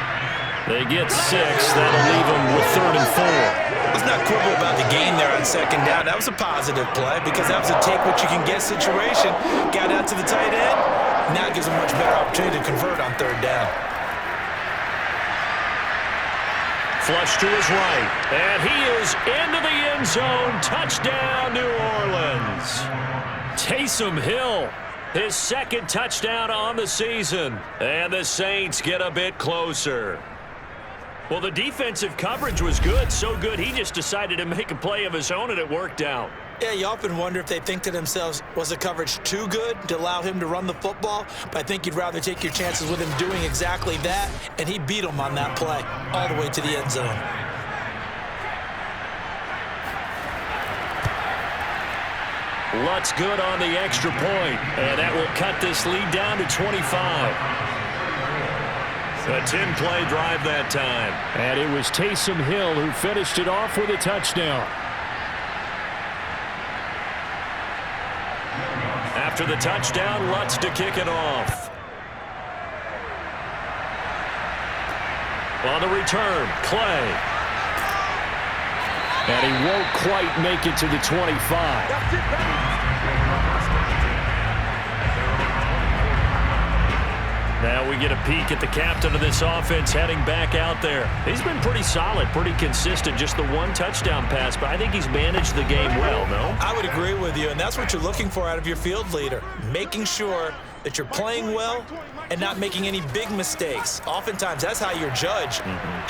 They get 6. That'll leave them with 3rd and 4. Let's not quibble about the gain there on 2nd down. That was a positive play because that was a take-what-you-can-get situation. Got out to the tight end. Now it gives them a much better opportunity to convert on 3rd down. Flush to his right. And he is into the end zone. Touchdown, New Orleans. Taysom Hill, his 2nd touchdown on the season. And the Saints get a bit closer. Well, the defensive coverage was good, so good he just decided to make a play of his own, and it worked out. Yeah, you often wonder if they think to themselves, was the coverage too good to allow him to run the football? But I think you'd rather take your chances with him doing exactly that, and he beat him on that play all the way to the end zone. Lutz good on the extra point, and that will cut this lead down to 25. A 10-play drive that time. And it was Taysom Hill who finished it off with a touchdown. After the touchdown, Lutz to kick it off. On the return, Clay. And he won't quite make it to the 25. Now we get a peek at the captain of this offense heading back out there. He's been pretty solid, pretty consistent, just the one touchdown pass, but I think he's managed the game well, no? I would agree with you, and that's what you're looking for out of your field leader, making sure that you're playing well and not making any big mistakes. Oftentimes, that's how you're judged.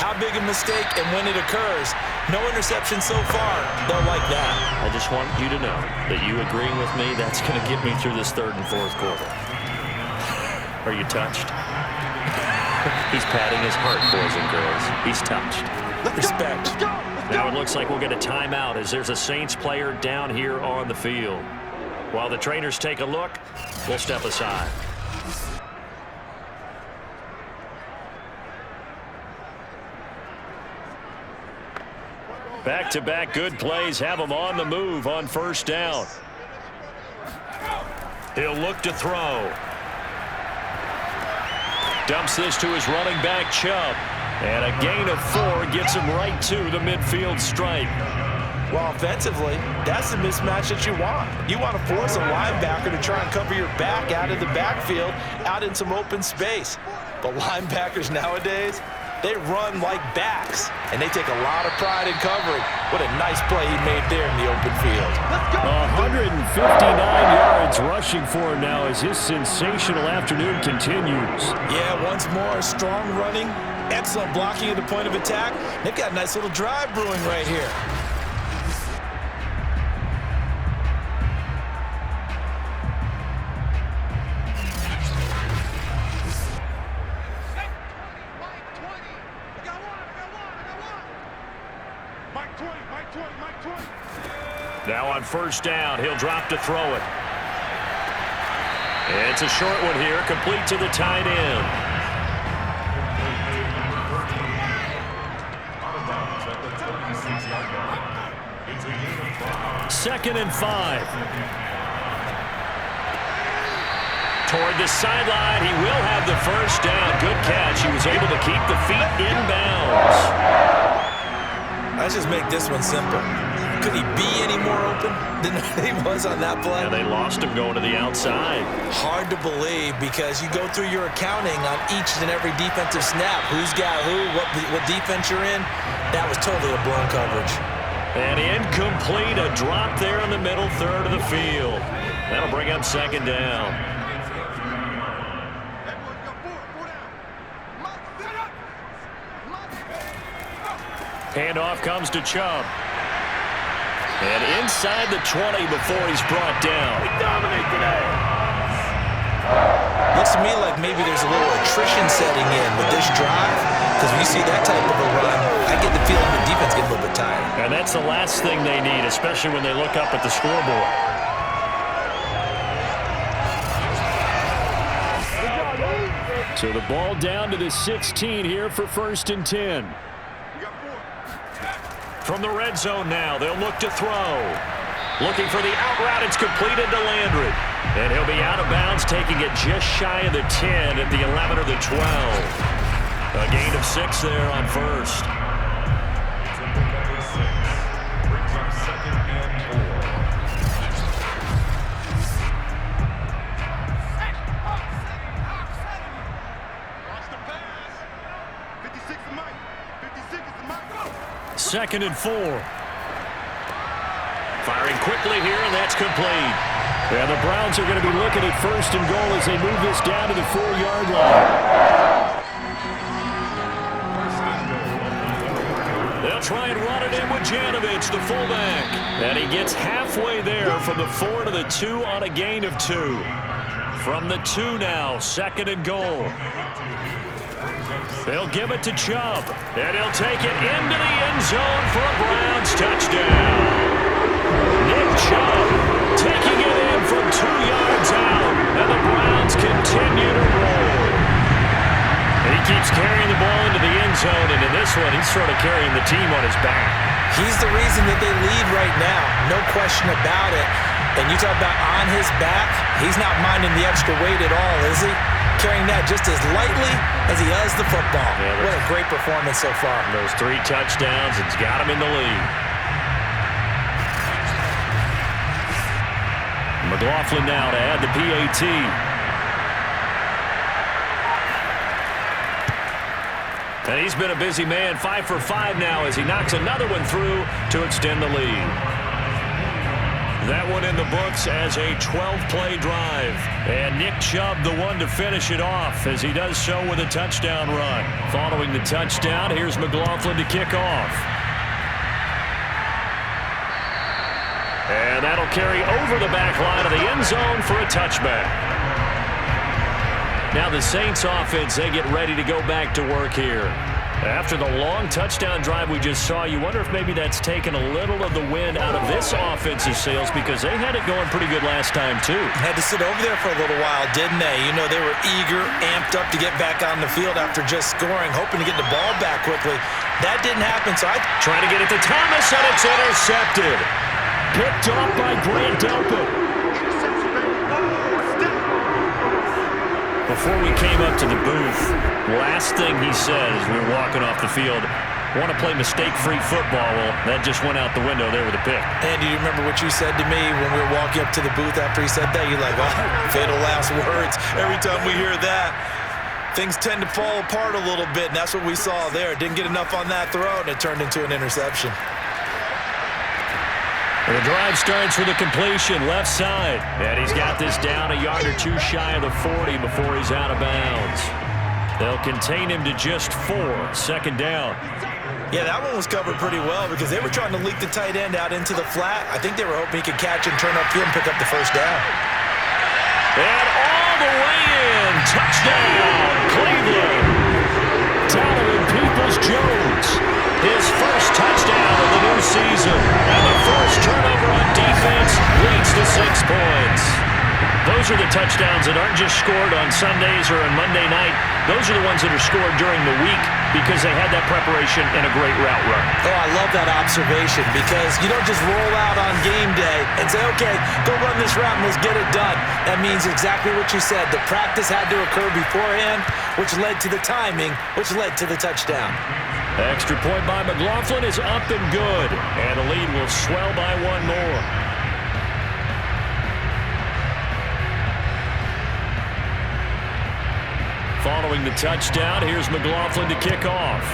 How big a mistake and when it occurs. No interception so far. They'll like that. I just want you to know that you agreeing with me, that's going to get me through this third and fourth quarter. Are you touched? He's patting his heart, boys and girls. He's touched. Respect. Now it looks like we'll get a timeout as there's a Saints player down here on the field. While the trainers take a look, we'll step aside. Back-to-back good plays have him on the move on first down. He'll look to throw. Dumps this to his running back, Chubb. And a gain of 4 gets him right to the midfield stripe. Well, offensively, that's the mismatch that you want. You want to force a linebacker to try and cover your back out of the backfield, out in some open space. But linebackers nowadays, they run like backs, and they take a lot of pride in covering. What a nice play he made there in the open field. 159 yards rushing for him now as his sensational afternoon continues. Yeah, once more, strong running, excellent blocking at the point of attack. They've got a nice little drive brewing right here. Now on first down, he'll drop to throw it. It's a short one here, complete to the tight end. Second and 5. Toward the sideline, he will have the first down. Good catch. He was able to keep the feet in bounds. Let's just make this one simple. Could he be any more open than he was on that play? And they lost him going to the outside. Hard to believe because you go through your accounting on each and every defensive snap. Who's got who, what defense you're in. That was totally a blown coverage. And incomplete, a drop there in the middle third of the field. That'll bring up second down. Handoff comes to Chubb. And inside the 20 before he's brought down. They dominate today. Looks to me like maybe there's a little attrition setting in with this drive. Because when you see that type of a run, I get the feeling the defense gets a little bit tired. And that's the last thing they need, especially when they look up at the scoreboard. So the ball down to the 16 here for first and 10. From the red zone now, they'll look to throw. Looking for the out route, it's completed to Landry. And he'll be out of bounds, taking it just shy of the 10 at the 11 or the 12. A gain of 6 there on first. Second and 4. Firing quickly here, and that's complete. Yeah, the Browns are going to be looking at first and goal as they move this down to the 4-yard line. They'll They'll try and run it in with Janovich, the fullback. And he gets halfway there from the 4 to the 2 on a gain of 2. From the 2 now, 2nd and goal. They'll give it to Chubb, and he'll take it into the end zone for a Browns touchdown. Nick Chubb taking it in from 2 yards out, and the Browns continue to roll. And he keeps carrying the ball into the end zone, and in this one, he's sort of carrying the team on his back. He's the reason that they lead right now, no question about it. And you talk about on his back, he's not minding the extra weight at all, is he? Carrying that just as lightly as he does the football. Yeah, what a great performance so far. Those 3 touchdowns, it's got him in the lead. McLaughlin now to add the PAT. And he's been a busy man, 5 for 5 now as he knocks another one through to extend the lead. That one in the books as a 12-play drive. And Nick Chubb the one to finish it off as he does so with a touchdown run. Following the touchdown, here's McLaughlin to kick off. And that'll carry over the back line of the end zone for a touchback. Now the Saints offense, they get ready to go back to work here. After the long touchdown drive we just saw, you wonder if maybe that's taken a little of the wind out of this offensive sails because they had it going pretty good last time too. Had to sit over there for a little while, didn't they? You know, they were eager, amped up to get back on the field after just scoring, hoping to get the ball back quickly. That didn't happen, so trying to get it to Thomas, and it's intercepted. Picked off by Grant Delpit. Before we came up to the booth, last thing he said as we were walking off the field, want to play mistake-free football. Well, that just went out the window there with a pick. And do you remember what you said to me when we were walking up to the booth after he said that? You're like, oh, fatal last words. Every time we hear that, things tend to fall apart a little bit, and that's what we saw there. Didn't get enough on that throw, and it turned into an interception. The drive starts with a completion, left side. And he's got this down a yard or 2 shy of the 40 before he's out of bounds. They'll contain him to just 4, 2nd down. Yeah, that one was covered pretty well because they were trying to leak the tight end out into the flat. I think they were hoping he could catch and turn upfield and pick up the first down. And all the way in. Touchdown, Cleveland. Donovan Peoples-Jones. His first touchdown of the new season. And the first turnover on defense leads to 6 points. Those are the touchdowns that aren't just scored on Sundays or on Monday night. Those are the ones that are scored during the week because they had that preparation and a great route run. Oh, I love that observation because you don't just roll out on game day and say, okay, go run this route and let's get it done. That means exactly what you said. The practice had to occur beforehand, which led to the timing, which led to the touchdown. Extra point by McLaughlin is up and good. And the lead will swell by 1 more. Following the touchdown, here's McLaughlin to kick off.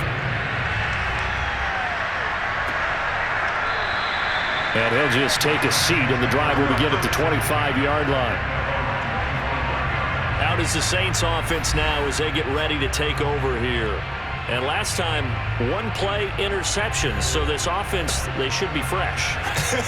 And he'll just take a seat, and the drive will begin at the 25-yard line. Out is the Saints offense now as they get ready to take over here. And last time, 1-play interceptions, so this offense, they should be fresh.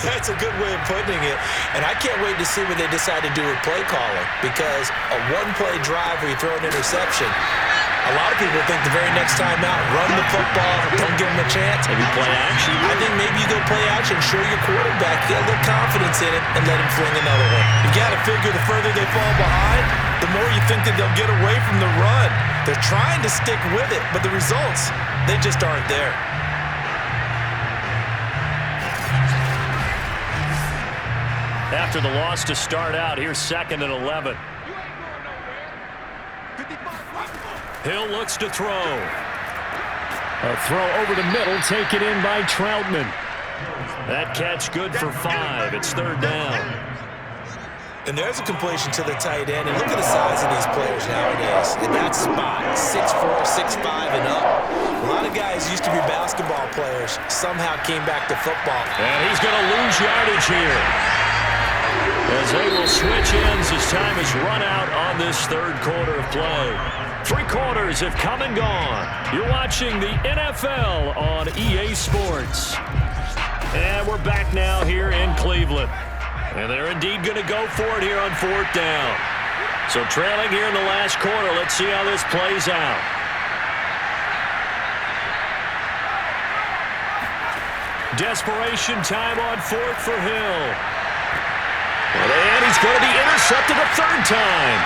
That's a good way of putting it. And I can't wait to see what they decide to do with play calling because a 1-play drive where you throw an interception, a lot of people think the very next time out, run the football, don't give them a chance. Maybe play action? I think maybe you go play action, show your quarterback, get a little confidence in it, and let him fling another one. You got to figure the further they fall behind, the more you think that they'll get away from the run. They're trying to stick with it, but the results, they just aren't there. After the loss to start out, here's 2nd and 11. Hill looks to throw. A throw over the middle, taken in by Troutman. That catch good for 5. It's 3rd down. And there's a completion to the tight end. And look at the size of these players nowadays. In that spot, 6'4", 6'5", and up. A lot of guys used to be basketball players. Somehow came back to football. And he's going to lose yardage here. as they will switch ends as time has run out on this third quarter of play. 3 quarters have come and gone. You're watching the NFL on EA Sports. And we're back now here in Cleveland. And they're indeed going to go for it here on 4th down. So trailing here in the last quarter, let's see how this plays out. Desperation time on 4th for Hill. And he's going to be intercepted a 3rd time.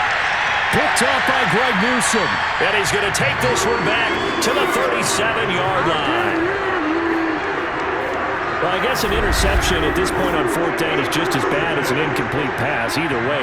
Picked off by Greg Newsome. And he's going to take this one back to the 37-yard line. Well, I guess an interception at this point on 4th down is just as bad as an incomplete pass. Either way,